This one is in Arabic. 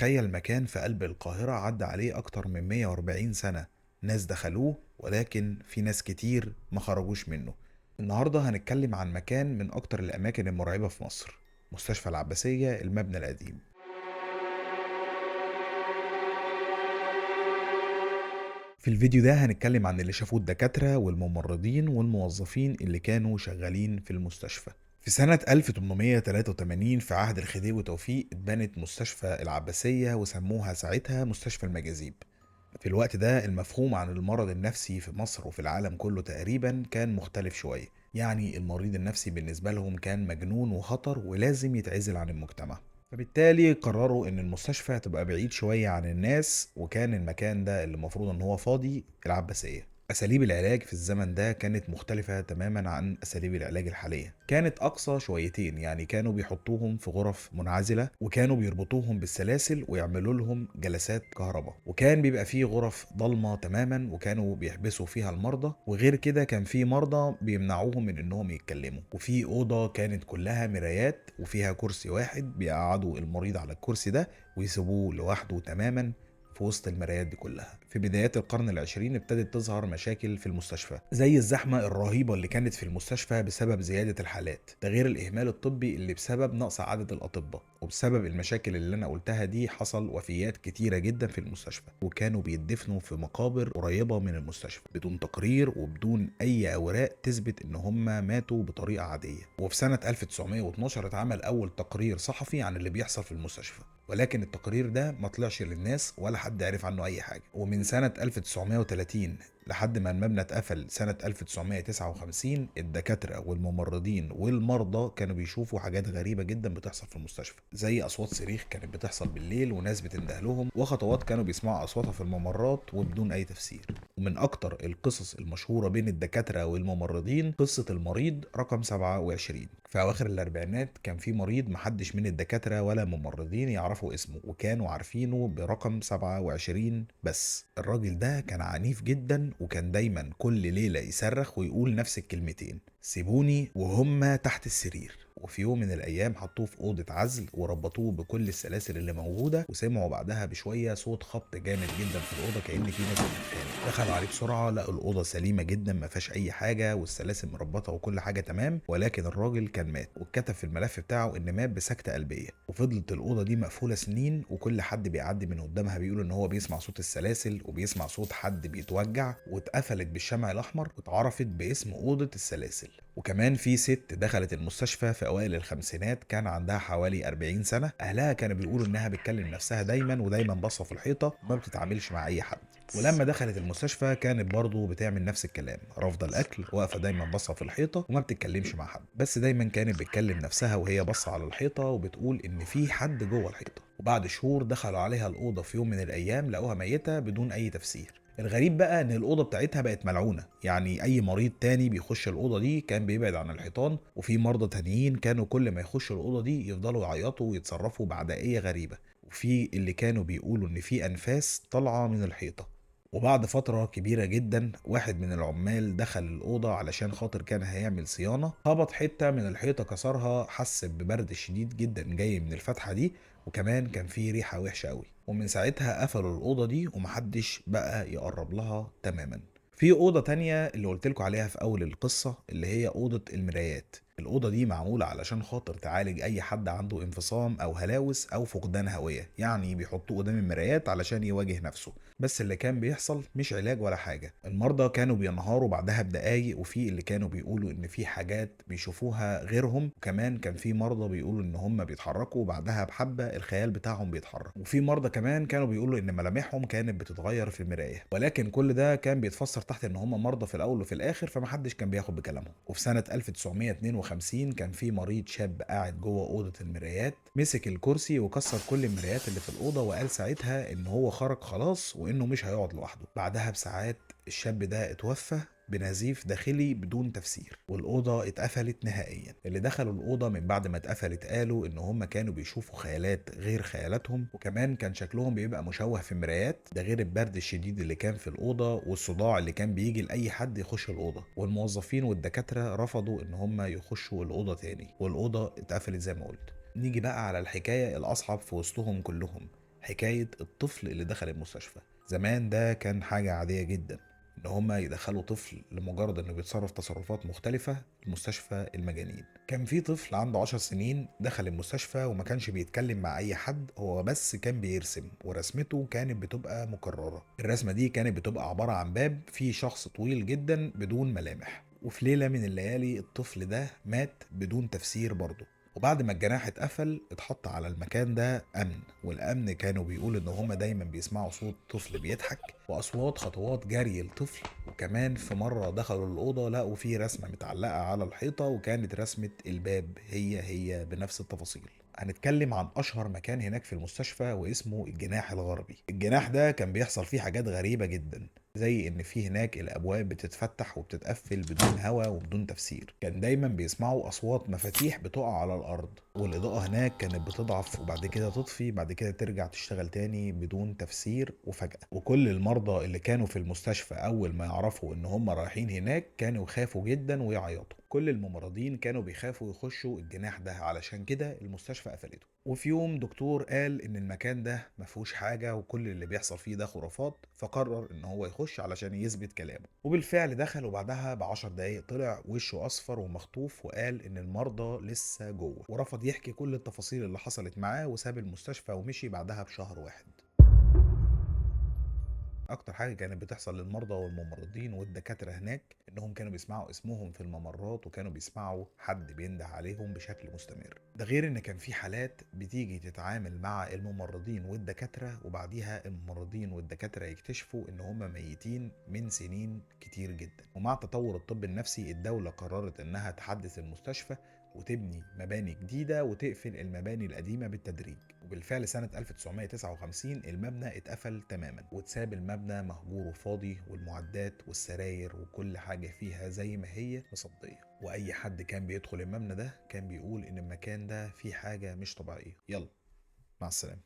تخيل مكان في قلب القاهرة عدى عليه أكتر من 140 سنة. ناس دخلوه ولكن في ناس كتير ما خرجوش منه. النهاردة هنتكلم عن مكان من أكتر الأماكن المرعبة في مصر، مستشفى العباسية المبنى القديم. في الفيديو ده هنتكلم عن اللي شافوه الدكاترة والممرضين والموظفين اللي كانوا شغالين في المستشفى. في سنة 1883 في عهد الخديوي توفيق اتبنت مستشفى العباسية وسموها ساعتها مستشفى المجاذيب. في الوقت ده المفهوم عن المرض النفسي في مصر وفي العالم كله تقريبا كان مختلف شوية، يعني المريض النفسي بالنسبة لهم كان مجنون وخطر ولازم يتعزل عن المجتمع. فبالتالي قرروا ان المستشفى تبقى بعيد شوية عن الناس، وكان المكان ده اللي المفروض ان هو فاضي العباسية. أساليب العلاج في الزمن ده كانت مختلفة تماما عن أساليب العلاج الحالية. كانت أقصى شويتين، يعني كانوا بيحطوهم في غرف منعزلة وكانوا بيربطوهم بالسلاسل ويعملوا لهم جلسات كهرباء، وكان بيبقى فيه غرف ضلمة تماما وكانوا بيحبسوا فيها المرضى. وغير كده كان في مرضى بيمنعوهم من إنهم يتكلموا، وفي أوضة كانت كلها مرايات وفيها كرسي واحد بيقعدوا المريض على الكرسي ده ويسيبوه لوحده تماما في وسط المرايات دي كلها. في بدايات القرن العشرين ابتدت تظهر مشاكل في المستشفى، زي الزحمة الرهيبة اللي كانت في المستشفى بسبب زيادة الحالات، ده غير الإهمال الطبي اللي بسبب نقص عدد الأطباء. وبسبب المشاكل اللي أنا قلتها دي حصل وفيات كتيرة جدا في المستشفى، وكانوا بيدفنوا في مقابر قريبة من المستشفى بدون تقرير وبدون أي أوراق تثبت إن هم ماتوا بطريقة عادية. وفي سنة 1912 اتعمل أول تقرير صحفي عن اللي بيحصل في المستشفى، ولكن التقرير ده ما طلعش للناس ولا حد عرف عنه اي حاجه. ومن سنه 1930 لحد ما المبنى اتقفل سنه 1959 الدكاتره والممرضين والمرضى كانوا بيشوفوا حاجات غريبه جدا بتحصل في المستشفى، زي اصوات صريخ كانت بتحصل بالليل وناس بتنده لهم، وخطوات كانوا بيسمعوا اصواتها في الممرات وبدون اي تفسير. ومن اكتر القصص المشهوره بين الدكاتره والممرضين قصه المريض رقم 27. في اواخر الاربعينات كان في مريض محدش من الدكاتره ولا ممرضين يعرفوا اسمه، وكانوا عارفينه برقم 27 بس. الراجل ده كان عنيف جدا وكان دايما كل ليله يصرخ ويقول نفس الكلمتين: سيبوني وهم تحت السرير. وفي يوم من الايام حطوه في اوضه عزل وربطوه بكل السلاسل اللي موجوده، وسمعوا بعدها بشويه صوت خبط جامد جدا في الاوضه كأن في ناس بتتخانق. دخلوا عليه بسرعه لقوا الاوضه سليمه جدا ما فيهاش اي حاجه والسلاسل مربطه وكل حاجه تمام، ولكن الراجل كان مات، واتكتب في الملف بتاعه ان مات بسكته قلبيه. وفضلت الاوضه دي مقفوله سنين، وكل حد بيعدي من قدامها بيقول ان هو بيسمع صوت السلاسل وبيسمع صوت حد بيتوجع، واتقفلت بالشمع الاحمر واتعرفت باسم اوضه السلاسل. وكمان في ست دخلت المستشفى في اوائل الخمسينات كان عندها حوالي 40 سنه. اهلها كانوا بيقولوا انها بتكلم نفسها دايما ودايما باصه في الحيطه وما بتتعاملش مع اي حد. ولما دخلت المستشفى كانت برضه بتعمل نفس الكلام، رافضه الاكل، واقفه دايما باصه في الحيطه وما بتتكلمش مع حد، بس دايما كانت بتكلم نفسها وهي باصه على الحيطه وبتقول ان في حد جوه الحيطه. وبعد شهور دخلوا عليها الاوضه في يوم من الايام لقوها ميته بدون اي تفسير. الغريب بقى ان الاوضه بتاعتها بقت ملعونه، يعني اي مريض تاني بيخش الاوضه دي كان بيبعد عن الحيطان، وفي مرضى تانيين كانوا كل ما يخشوا الاوضه دي يفضلوا يعيطوا ويتصرفوا بعدائيه غريبه، وفي اللي كانوا بيقولوا ان في انفاس طالعه من الحيطه. وبعد فترة كبيرة جدا واحد من العمال دخل الأوضة علشان خاطر كان هيعمل صيانة، خبط حتة من الحيطة كسرها، حس ببرد شديد جدا جاي من الفتحة دي، وكمان كان فيه ريحة وحشة قوي. ومن ساعتها قفلوا الأوضة دي ومحدش بقى يقرب لها تماما. في أوضة تانية اللي قلتلكوا عليها في أول القصة اللي هي أوضة المرايات. الأوضة دي معمولة علشان خاطر تعالج أي حد عنده انفصام أو هلاوس أو فقدان هوية، يعني بيحطوه قدام المرايات علشان يواجه نفسه. بس اللي كان بيحصل مش علاج ولا حاجة، المرضى كانوا بينهاروا بعدها بدقايق، وفي اللي كانوا بيقولوا إن في حاجات بيشوفوها غيرهم، وكمان كان في مرضى بيقولوا إن هم بيتحركوا وبعدها بحبة الخيال بتاعهم بيتحرك، وفي مرضى كمان كانوا بيقولوا إن ملامحهم كانت بتتغير في المراية. ولكن كل ده كان بيتفسر تحت إن هم مرضى في الأول وفي الآخر، فمحدش كان بياخد بكلامهم. وفي سنة 1952 كان في مريض شاب قاعد جوه أوضة المرايات، مسك الكرسي وكسر كل المرايات اللي في الأوضة، وقال ساعتها إن هو خرج خلاص وإنه مش هيقعد لوحده. بعدها بساعات الشاب ده اتوفى بنزيف داخلي بدون تفسير، والأوضة اتقفلت نهائيا. اللي دخلوا الأوضة من بعد ما اتقفلت قالوا إن هم كانوا بيشوفوا خيالات غير خيالاتهم، وكمان كان شكلهم بيبقى مشوه في المرايات، ده غير البرد الشديد اللي كان في الأوضة والصداع اللي كان بيجي لأي حد يخش الأوضة. والموظفين والدكاترة رفضوا إن هم يخشوا الأوضة تاني، والأوضة اتقفلت زي ما قلت. نيجي بقى على الحكاية الأصعب في وسطهم كلهم، حكاية الطفل اللي دخل المستشفى. زمان ده كان حاجة عادية جدا إن هما يدخلوا طفل لمجرد إنه بيتصرف تصرفات مختلفة المستشفى المجانين. كان في طفل عنده 10 سنين دخل المستشفى وما كانش بيتكلم مع أي حد، هو بس كان بيرسم ورسمته كانت بتبقى مكررة. الرسمة دي كانت بتبقى عبارة عن باب فيه شخص طويل جدا بدون ملامح. وفي ليلة من الليالي الطفل ده مات بدون تفسير برضه. وبعد ما الجناح اتقفل اتحط على المكان ده امن، والامن كانوا بيقولوا ان هما دايما بيسمعوا صوت طفل بيضحك واصوات خطوات جري الطفل. وكمان في مره دخلوا الاوضه لقوا فيه رسمه متعلقه على الحيطه، وكانت رسمه الباب هي بنفس التفاصيل. هنتكلم عن اشهر مكان هناك في المستشفى واسمه الجناح الغربي. الجناح ده كان بيحصل فيه حاجات غريبه جدا، زي ان في هناك الابواب بتتفتح وبتتقفل بدون هوا وبدون تفسير. كان دايما بيسمعوا اصوات مفاتيح بتقع على الارض، والاضاءة هناك كانت بتضعف وبعد كده تطفي، بعد كده ترجع تشتغل تاني بدون تفسير وفجأة. وكل المرضى اللي كانوا في المستشفى اول ما يعرفوا ان هم رايحين هناك كانوا يخافوا جدا ويعيطوا. كل الممرضين كانوا بيخافوا يخشوا الجناح ده، علشان كده المستشفى قفلته. وفي يوم دكتور قال ان المكان ده مفهوش حاجة وكل اللي بيحصل فيه ده خرافات، فقرر ان هو يخش علشان يثبت كلامه. وبالفعل دخل، وبعدها ب10 دقايق طلع وشه اصفر ومخطوف وقال ان المرضى لسه جوه، ورفض يحكي كل التفاصيل اللي حصلت معاه وساب المستشفى ومشي بعدها بشهر واحد. اكتر حاجه كانت بتحصل للمرضى والممرضين والدكاتره هناك انهم كانوا بيسمعوا اسمهم في الممرات، وكانوا بيسمعوا حد بينده عليهم بشكل مستمر. ده غير ان كان في حالات بتيجي تتعامل مع الممرضين والدكاتره، وبعديها الممرضين والدكاتره يكتشفوا ان هم ميتين من سنين كتير جدا. ومع تطور الطب النفسي الدوله قررت انها تحدث المستشفى وتبني مباني جديدة وتقفل المباني القديمة بالتدريج. وبالفعل سنة 1959 المبنى اتقفل تماما واتساب المبنى مهجور وفاضي، والمعدات والسراير وكل حاجة فيها زي ما هي مصدية. وأي حد كان بيدخل المبنى ده كان بيقول إن المكان ده فيه حاجة مش طبيعية. يلا، مع السلامة.